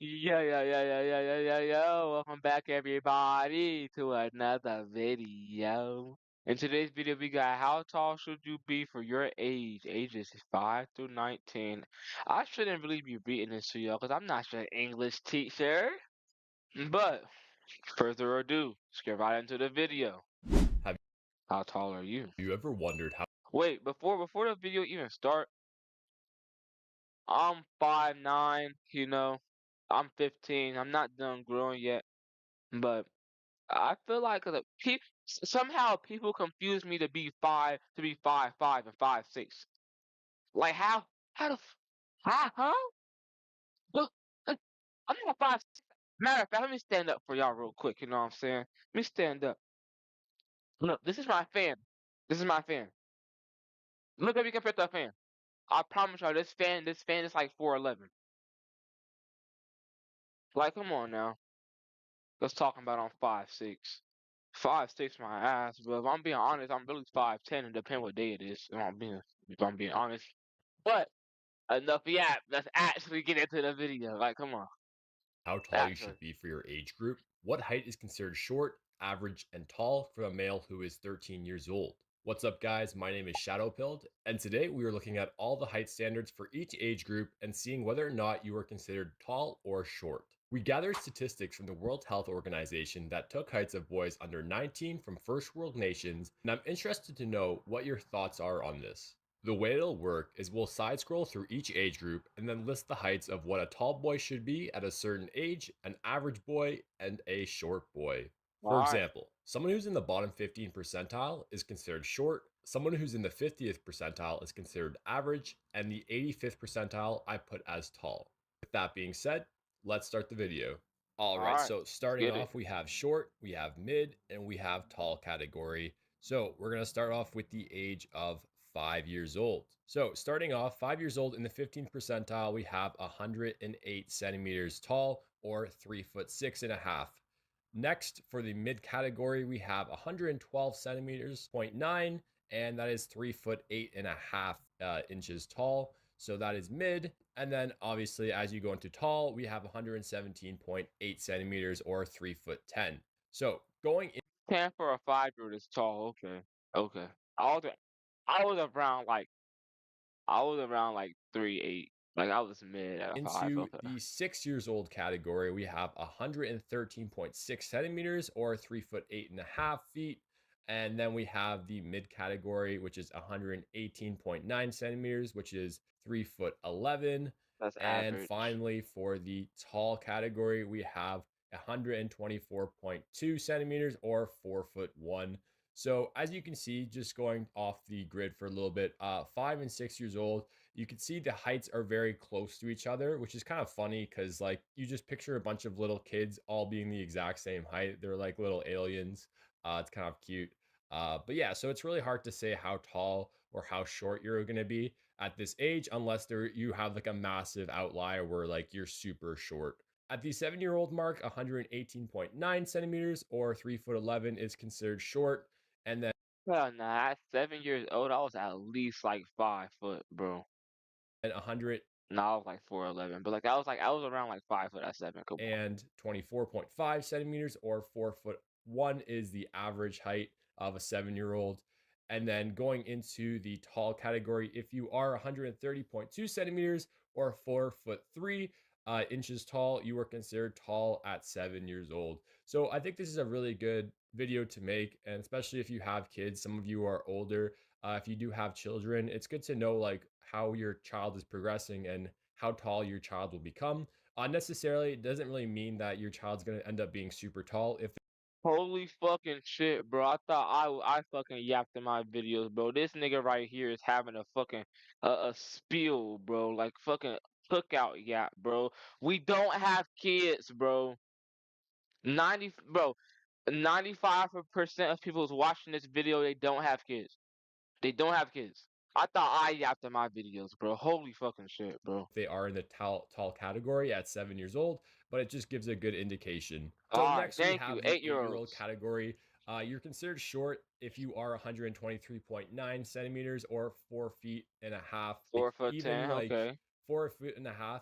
Yo. Welcome back, everybody, to another video. In today's video, we got how tall should you be for your age? Ages 5 through 19. I shouldn't really be reading this to y'all because I'm not your English teacher. But, further ado, let's get right into the video. Have How tall are you? you ever wondered how Wait, before the video even start, I'm 5'9", I'm 15. I'm not done growing yet. But I feel like somehow people confuse me to be 5'5" and 5'6". Like how the huh? Look, I'm not 5'6". Matter of fact, let me stand up for y'all real quick. You know what I'm saying? Let me stand up. Look, this is my fan. This is my fan. Look at me compared to a fan. I promise y'all, this fan is like 4'11". Like, come on now. Let's talk about on 5'6". 5'6" my ass, but if I'm being honest, I'm really 5'10". It depends what day it is. If I'm being honest. But enough yap. Let's actually get into the video. Like, come on. tall you Actually. should be for your age group? What height is considered short, average, and tall for a male who is 13 years old? What's up, guys? My name is Shadowpilled, and today we are looking at all the height standards for each age group and seeing whether or not you are considered tall or short. We gathered statistics from the World Health Organization that took heights of boys under 19 from first world nations, and I'm interested to know what your thoughts are on this. The way it'll work is we'll side scroll through each age group and then list the heights of what a tall boy should be at a certain age, an average boy, and a short boy. For Alright. example, someone who's in the bottom 15 percentile is considered short, someone who's in the 50th percentile is considered average, and the 85th percentile I put as tall. With that being said, let's start the video. All right, Alright. so Let's starting get it. off, we have short, we have mid, and we have tall category. So we're going to start off with the age of 5 years old. So starting off, 5 years old in the 15th percentile, we have 108 centimeters tall or 3'6.5". Next, for the mid category, we have 112 centimeters, 0.9, and that is 3'8.5" inches tall. So that is mid. And then obviously, as you go into tall, we have 117.8 centimeters or 3'10". So going 10 for a 5-year-old is tall. Okay. Okay. I was, I was around like, I was around like 3'8". Like, I was mid at a 5. into Okay. the 6 years old category, we have 113.6 centimeters or 3'8.5". And then we have the mid category, which is 118.9 centimeters, which is 3'11". That's And average. finally, for the tall category, we have 124.2 centimeters or 4'1". So as you can see, just going off the grid for a little bit, 5 and 6 years old, you can see the heights are very close to each other, which is kind of funny because like you just picture a bunch of little kids all being the exact same height. They're like little aliens. It's kind of cute. But yeah, so it's really hard to say how tall or how short you're going to be at this age unless you have like a massive outlier where like you're super short. At the 7-year-old mark, 118.9 centimeters or 3'11" is considered short. And then Well, nah, at 7 years old, I was at least like 5 foot, bro. 100 No, I was like 4'11", but like I was around like 5 foot at 7. Come on. and 24.5 centimeters or 4'1" is the average height of a 7-year-old. And then going into the tall category, if you are 130.2 centimeters or 4'3" inches tall, you are considered tall at 7 years old. So I think this is a really good video to make, and especially if you have kids, some of you are older. If you do have children, it's good to know like how your child is progressing and how tall your child will become. Unnecessarily, it doesn't really mean that your child's gonna end up being super tall. If Holy fucking shit, bro. I thought I fucking yapped in my videos, bro. This nigga right here is having a fucking a spiel, bro. Like fucking cookout yap, bro. We don't have kids, bro. 95% of people who's watching this video, they don't have kids. They don't have kids. I thought I yapped in my videos, bro. Holy fucking shit, bro. they are in the tall category at 7 years old, but it just gives a good indication. So All right, next we thank you. have the 8 year 8-year-old olds. category. You're considered short if you are 123.9 centimeters or 4'5". Four foot Even ten. like Okay. 4.5 feet,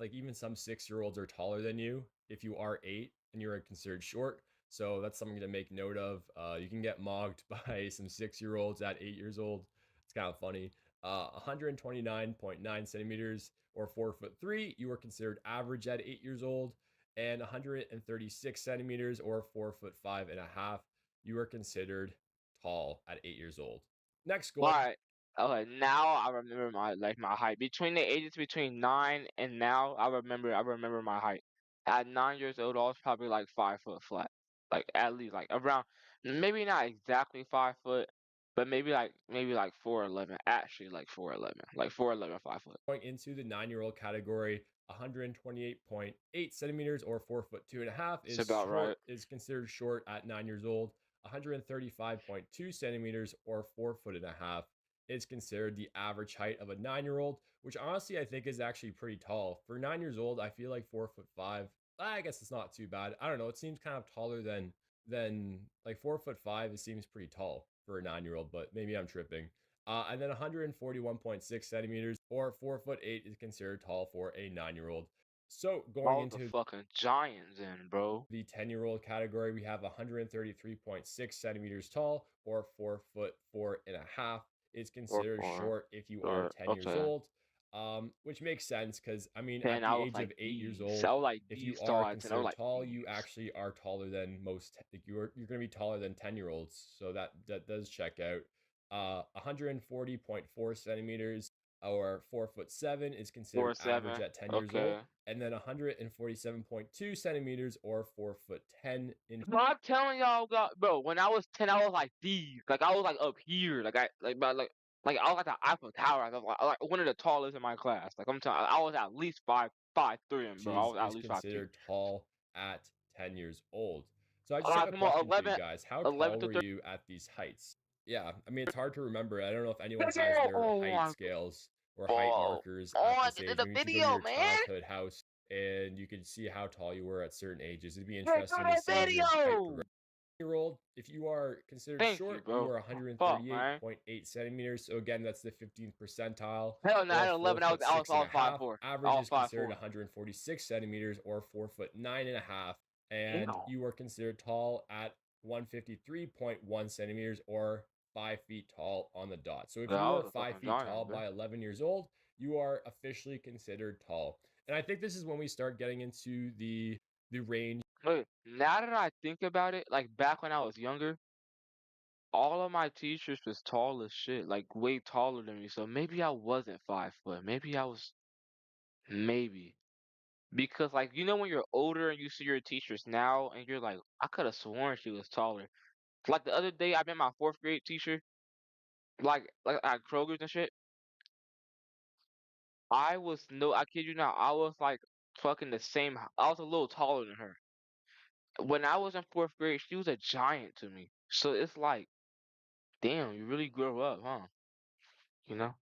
like even some 6-year-olds are taller than you if you are 8 and you're considered short. So that's something to make note of. You can get mocked by some 6-year-olds at 8 years old. It's kind of funny. 129.9 centimeters or 4'3", you are considered average at 8 years old. And 136 centimeters or 4'5.5", you are considered tall at 8 years old. Next, going Right. Okay, now I remember my height. Between the ages between 9 and now, I remember my height. At 9 years old, I was probably like 5 foot flat. Like at least like around, maybe not exactly 5 foot, but maybe like 4'11". Actually, like 4'11", like 4'11", 5 foot. going into the 9-year-old category, 128.8 centimeters or 4'2.5" It's is about right. short, is considered short at 9 years old. 135.2 centimeters or 4'1.5" is considered the average height of a 9-year-old, which honestly I think is actually pretty tall. For 9 years old, I feel like 4'5". I guess it's not too bad. I don't know. It seems kind of taller than like 4'5". It seems pretty tall for a 9-year-old, but maybe I'm tripping. And then 141.6 centimeters or 4'8" is considered tall for a 9-year-old. So going All the into fucking giants in, bro. the 10-year-old category, we have 133.6 centimeters tall or 4'4.5" is Or considered four. short if you are Or 10 years okay. old. Which makes sense because I mean, Then at I the was age like of 8 years these. I old, was like if you these are thoughts, and I was considered like tall, you these. actually are taller than most. Like you're going to be taller than 10-year-olds, so that does check out. 140.4 centimeters or 4'7" is considered Four average seven. at 10 years old, Okay. and then 147.2 centimeters or 4'10" Bro, I'm telling y'all, God, bro. When I was 10, I was like these. Like I was like up here. Like I was like the Eiffel Tower. I was like one of the tallest in my class. Like I'm telling, I was at least 5'3", bro. I was at is least 5'3". considered tall at 10 years old. So I just have a Come on, question for you guys. How 11 tall to were 30. you at these heights? Yeah, I mean, it's hard to remember. I don't know if anyone has their Oh height my scales or height god. markers Oh, at I this did age. the Maybe you could go to video, your man. childhood house and you could see how tall you were at certain ages. It'd be Hey, do interesting to that see your height video. progression. Year old, if you are considered Thank you, short, you bro. are Fuck, man. 138.8 centimeters. So again, that's the 15th percentile Hell no, I or had four 11. foot I six and a was five half. four. I Average was is five considered four. 146 centimeters or 4'9.5", and Damn. you are considered tall at 153.1 centimeters or 5 feet tall on the dot. So if Yeah, you I are was a 5 feet tall giant, bro. by 11 years old, you are officially considered tall. And I think this is when we start getting into the range. Look, now that I think about it, like back when I was younger, all of my teachers was tall as shit, like way taller than me. So maybe I wasn't 5 foot. Maybe I was, maybe. Because like when you're older and you see your teachers now and you're like, I could have sworn she was taller. Like the other day I met my fourth grade teacher, like at Kroger's and shit. I kid you not, I was like fucking the same. I was a little taller than her. When I was in fourth grade, she was a giant to me. So it's like, damn, you really grow up, huh? You know,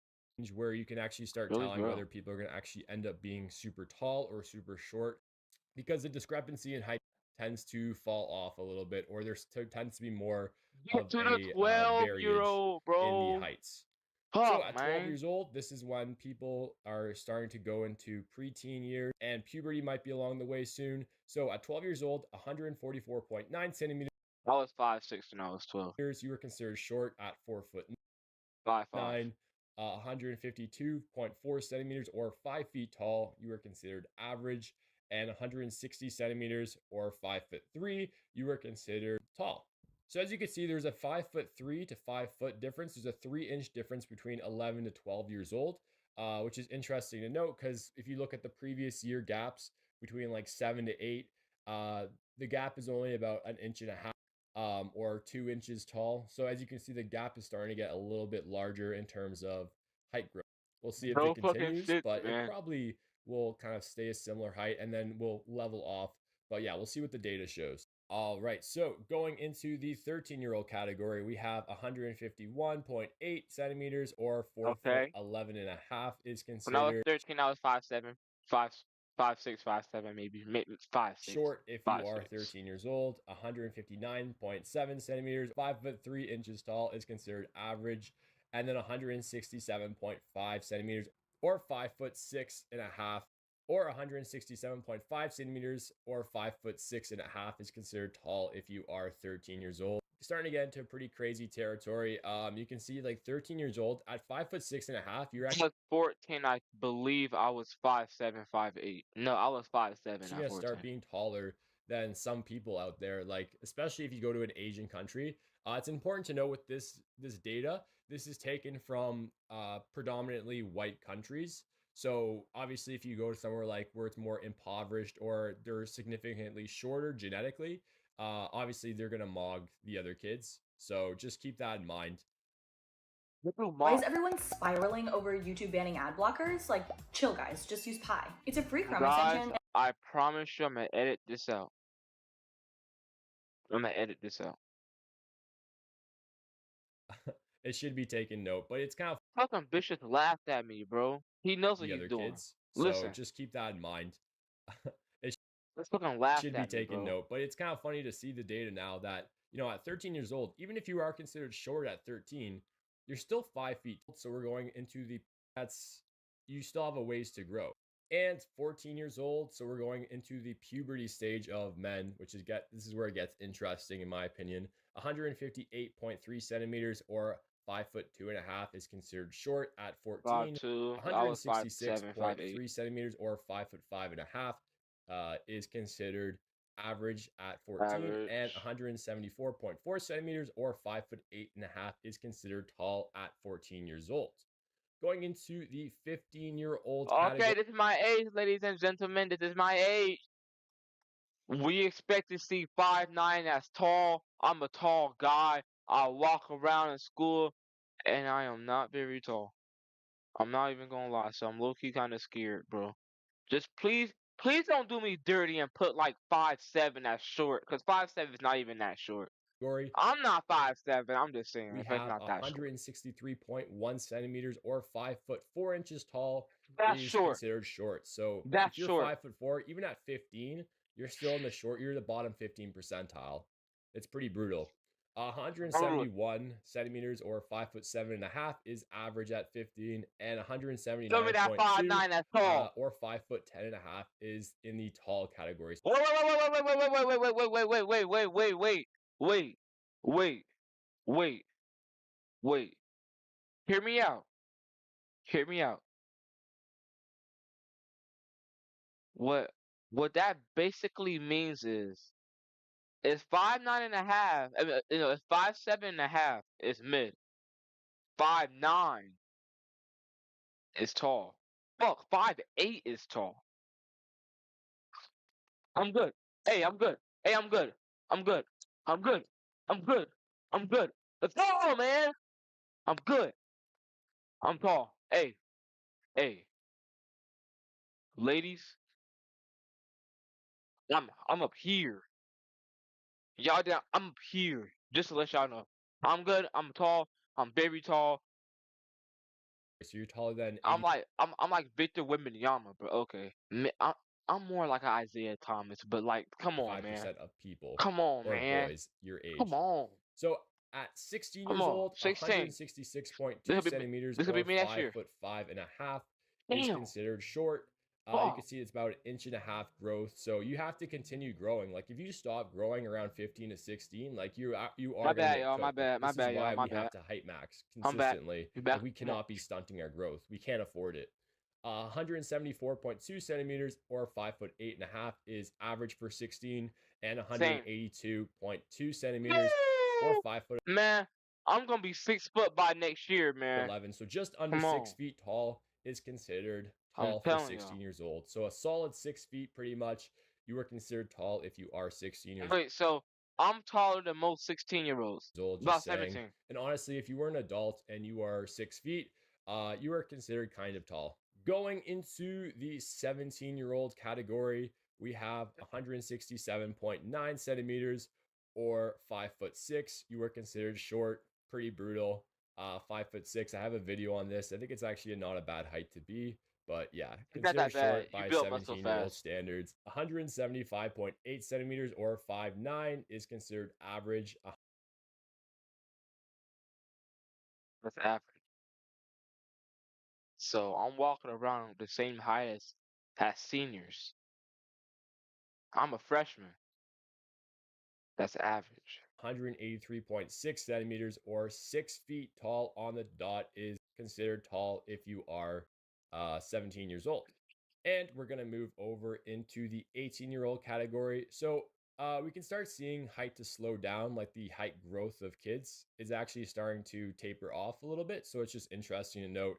Where you can actually start really telling grow. whether people are going to actually end up being super tall or super short because the discrepancy in height tends to fall off a little bit, or tends to be more Get of to the a 12-year variage old, in the bro. heights. So Fuck, at 12 man. years old, this is when people are starting to go into preteen years, and puberty might be along the way soon. So at 12 years old, 144.9 centimeters, I was 5'6" when I was 12. you were considered short at 4'9". 5'5". 152.4 centimeters or 5 feet tall, you are considered average, and 160 centimeters or 5'3", you are considered tall. So as you can see, there's a 5'3" to 5 foot difference. There's a 3-inch difference between 11 to 12 years old, which is interesting to note because if you look at the previous year gaps between like 7 to 8, uh, the gap is only about an inch and a half or 2 inches tall. So as you can see, the gap is starting to get a little bit larger in terms of height growth. We'll see if it No fucking continues, shit, but it man. probably will kind of stay a similar height and then we'll level off. But yeah, we'll see what the data shows. All right, so going into the 13-year-old category, we have 151.8 centimeters or 4 foot Okay. 11 and a half is When I was considered 13, I was 5'7", 5'6", 5'7", maybe 5'6", short if you are 5'6". 13 years old. 159.7 centimeters, 5'3" tall is considered average, and then 167.5 centimeters or 5'6.5", or 167.5 centimeters, or 5'6.5" is considered tall if you are 13 years old. Starting to get into pretty crazy territory. You can see like 13 years old at 5'6.5", you're I was 14, I believe I was 5'7", 5'8". No, I was 5'7" actually at going to start 14. being taller than some people out there, like especially if you go to an Asian country. It's important to know with this data, this is taken from predominantly white countries. So obviously if you go to somewhere like where it's more impoverished or they're significantly shorter genetically, obviously they're going to mog the other kids, so just keep that in mind. Why is everyone spiraling over YouTube banning ad blockers? Like, chill guys, just use Pi. It's a free Chrome Guys, extension. I promise you I'm gonna edit this out. I'm gonna edit this out. It should be taken note, but it's kind of Fucking Bishop laughed at me, bro. He knows what the he's other doing. kids, so Listen, just keep that in mind. It this fucking laughed should be at me, taken bro. note, but it's kind of funny to see the data now that, at 13 years old, even if you are considered short at 13, you're still 5 feet. So we're going into that's, you still have a ways to grow. And 14 years old, so we're going into the puberty stage of men, which is this is where it gets interesting in my opinion. 158.3 centimeters, or 5'2.5" is considered short at 14. 5'2". I was 5'7", 5'8". 166.3 centimeters, or 5'5.5", is considered average at 14, and Average. 174.4 centimeters, or 5'8.5", is considered tall at 14 years old. Going into the 15-year-old Okay, category. this is my age, ladies and gentlemen. This is my age. We expect to see 5'9" as tall. I'm a tall guy. I walk around in school, and I am not very tall. I'm not even gonna lie, so I'm low-key kind of scared, bro. Just please don't do me dirty and put like 5'7" as short, cause 5'7" is not even that short. I'm not 5'7". I'm just saying, We if it's have not that short. 163.1 centimeters, or 5'4" tall, That's is short. considered short. So That's if you're short. 5'4", even at 15, you're still in the short. You're the bottom 15 percentile. It's pretty brutal. Bro, 171 centimeters, or 5'7.5", is average at 15, and show me that 179.2, 5'9" that's tall. or 5'10.5", is in the tall category. Wait, wait, wait, wait, wait, wait, wait, wait, wait, wait, wait, wait, wait, wait, wait, wait, wait. Hear me out. Hear me out. What what that basically means is 5'9.5". I mean, it's 5'7.5" is mid. 5'9" is tall. Fuck, 5'8" is tall. I'm good. Hey, I'm good. Hey, I'm good. I'm good. I'm good. I'm good. I'm good. Let's go, man. I'm good. I'm tall. Hey, hey, ladies, I'm up here. Y'all down. I'm up here. Just to let y'all know. I'm good. I'm tall. I'm very tall. So you're taller than I'm like Victor Wembanyama, bro. Okay. I'm more like an Isaiah Thomas, but like, come on, man. 85% of people Come on, or man. boys your Come age. on. So at 16 Come years on. old, 16. 166.2 This could be me. centimeters, This could be or me next five year. foot five and a half is Damn. considered short. You can Fuck. see it's about 1.5 inch growth. So you have to continue growing. Like if you stop growing around 15 to 16, like you My are gonna bad, get y'all. My cooked. Like bad. My this is bad, y'all. why My we have bad. to height max I'm back. consistently. You Like back? we Come on. cannot be stunting our growth. We can't afford it. 174.2 centimeters, or 5'8.5", is average for 16, and Same. 182.2 centimeters, or 5'11". Man, I'm gonna be 6 foot by next year, man. So just under Come six on. feet tall is considered I'm tall for telling 16 y'all. years old. So a solid 6 feet, pretty much, you are considered tall if you are 16 years Wait, so I'm taller than most 16-year-olds. old. Just About saying. 17. And honestly, if you were an adult and you are 6 feet, you are considered kind of tall. Going into the 17-year-old category, we have 167.9 centimeters, or 5'6". You were considered short, pretty brutal. 5'6". I have a video on this. I think it's actually not a bad height to be, but yeah, It's not considered that bad. short You by built muscle 17-year-old fast. standards. 175.8 centimeters, or 5'9", is considered average. That's average. So I'm walking around the same height as seniors. I'm a freshman. That's average. 183.6 centimeters or 6 feet tall on the dot is considered tall if you are 17 years old. And we're going to move over into the 18-year-old category. So we can start seeing height to slow down, like the height growth of kids is actually starting to taper off a little bit. So it's just interesting to note.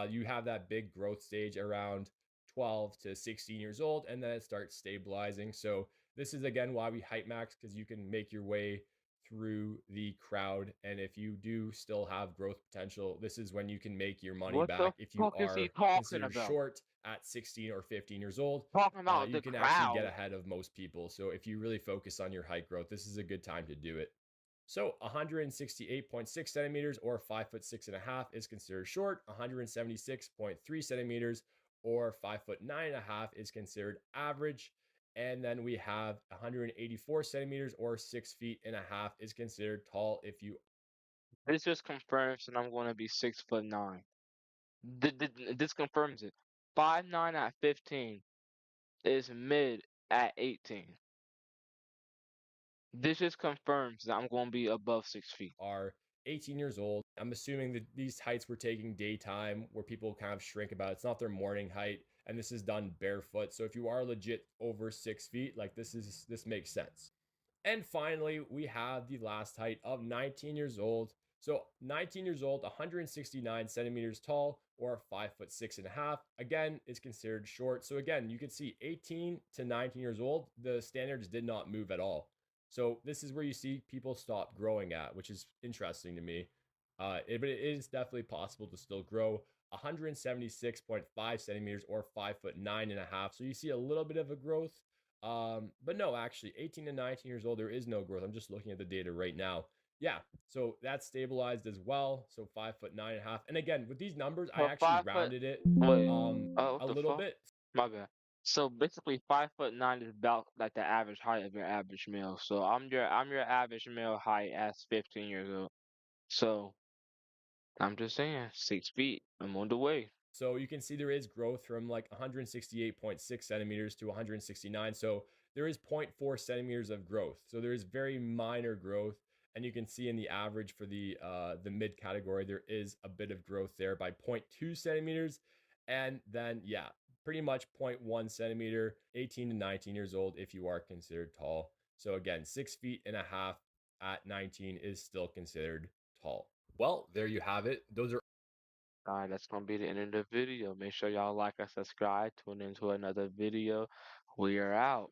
You have that big growth stage around 12 to 16 years old, and then it starts stabilizing. So this is again why we height max, because you can make your way through the crowd. And if you do still have growth potential, this is when you can make your money What the back. If you fuck is he are talking considered about? short at 16 or 15 years old, Talking about you the can actually get crowd. ahead of most people. So if you really focus on your height growth, this is a good time to do it. So 168.6 centimeters or 5'6.5" is considered short. 176.3 centimeters or 5'9.5" is considered average. And then we have 184 centimeters or 6'1.5" is considered tall if you. This just confirms that I'm going to be 6'9". This confirms it. 5'9" at 15 is mid at 18. This just confirms that I'm going to be above 6 feet. Are 18 years old. I'm assuming that these heights were taking daytime where people kind of shrink about. It's not their morning height, and this is done barefoot. So if you are legit over 6 feet, like this makes sense. And finally, we have the last height of 19 years old. So 19 years old, 169 centimeters tall, or 5'6.5". Again, is considered short. So again, you can see 18 to 19 years old, the standards did not move at all. So this is where you see people stop growing at, which is interesting to me. But it is definitely possible to still grow. 176.5 centimeters or 5'9.5". So you see a little bit of a growth. But no, actually, 18 to 19 years old, there is no growth. I'm just looking at the data right now. Yeah, so that's stabilized as well. So 5'9.5". And again, with these numbers, I So actually 5 foot. rounded it Wait. Oh, what a the little fuck? bit. My bad. So basically, 5'9" is about like the average height of your average male. So I'm your average male height as 15 years old. So I'm just saying, 6 feet. I'm on the way. So you can see there is growth from like 168.6 centimeters to 169. So there is 0.4 centimeters of growth. So there is very minor growth. And you can see in the average for the mid category, there is a bit of growth there by 0.2 centimeters. And then, yeah, pretty much 0.1 centimeter, 18 to 19 years old if you are considered tall. So again, 6'1.5" at 19 is still considered tall. Well, there you have it. Those are Alright, that's gonna be the end of the video. Make sure y'all like and subscribe. Tune into another video. We are out.